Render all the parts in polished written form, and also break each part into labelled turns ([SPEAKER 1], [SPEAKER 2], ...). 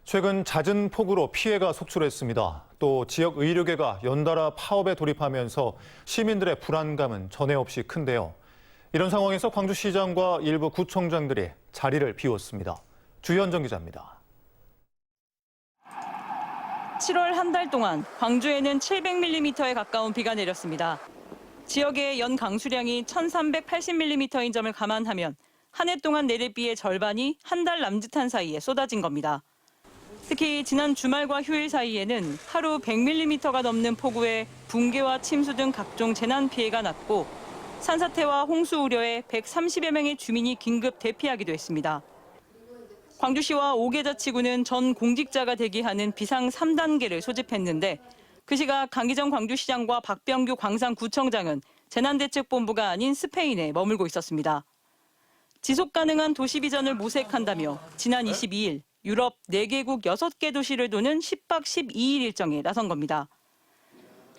[SPEAKER 1] 최근 잦은 폭우로 피해가 속출했습니다. 또 지역 의료계가 연달아 파업에 돌입하면서 시민들의 불안감은 전에 없이 큰데요. 이런 상황에서 광주시장과 일부 구청장들이 자리를 비웠습니다. 주현정 기자입니다.
[SPEAKER 2] 7월 한 달 동안 광주에는 700mm에 가까운 비가 내렸습니다. 지역의 연 강수량이 1380mm인 점을 감안하면 한 해 동안 내릴 비의 절반이 한 달 남짓한 사이에 쏟아진 겁니다. 특히 지난 주말과 휴일 사이에는 하루 100mm가 넘는 폭우에 붕괴와 침수 등 각종 재난 피해가 났고 산사태와 홍수 우려에 130여 명의 주민이 긴급 대피하기도 했습니다. 광주시와 5개 자치구는 전 공직자가 대기하는 비상 3단계를 소집했는데 그 시각 강기정 광주시장과 박병규 광산구청장은 재난대책본부가 아닌 스페인에 머물고 있었습니다. 지속가능한 도시 비전을 모색한다며 지난 22일 유럽 4개국 6개 도시를 도는 10박 12일 일정에 나선 겁니다.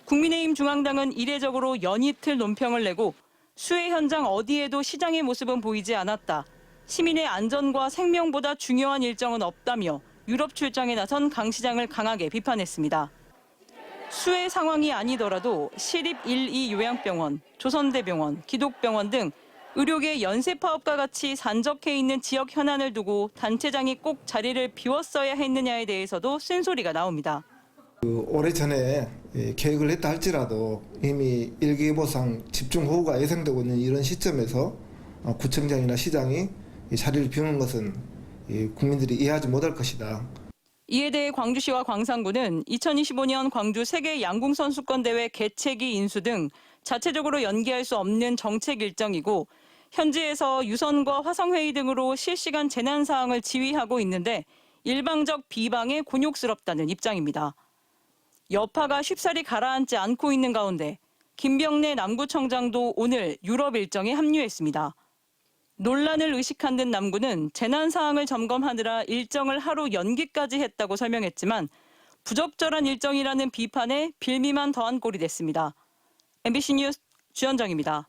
[SPEAKER 2] 국민의힘 중앙당은 이례적으로 연이틀 논평을 내고 수해 현장 어디에도 시장의 모습은 보이지 않았다. 시민의 안전과 생명보다 중요한 일정은 없다며 유럽 출장에 나선 강 시장을 강하게 비판했습니다. 수해 상황이 아니더라도 시립 1, 2 요양병원, 조선대병원, 기독병원 등 의료계 연쇄파업과 같이 산적해 있는 지역 현안을 두고 단체장이 꼭 자리를 비웠어야 했느냐에 대해서도 쓴소리가 나옵니다.
[SPEAKER 3] 오래전에 계획을 했다 할지라도 이미 일기예보상 집중호우가 예상되고 있는 이런 시점에서 구청장이나 시장이 자리를 비우는 것은 국민들이 이해하지 못할 것이다.
[SPEAKER 2] 이에 대해 광주시와 광산구는 2025년 광주 세계 양궁 선수권 대회 개최기 인수 등 자체적으로 연기할 수 없는 정책 일정이고 현지에서 유선과 화성회의 등으로 실시간 재난 사항을 지휘하고 있는데 일방적 비방에 곤욕스럽다는 입장입니다. 여파가 쉽사리 가라앉지 않고 있는 가운데 김병래 남구청장도 오늘 유럽 일정에 합류했습니다. 논란을 의식한 듯 남구는 재난 사항을 점검하느라 일정을 하루 연기까지 했다고 설명했지만 부적절한 일정이라는 비판에 빌미만 더한 꼴이 됐습니다. MBC 뉴스 주현정입니다.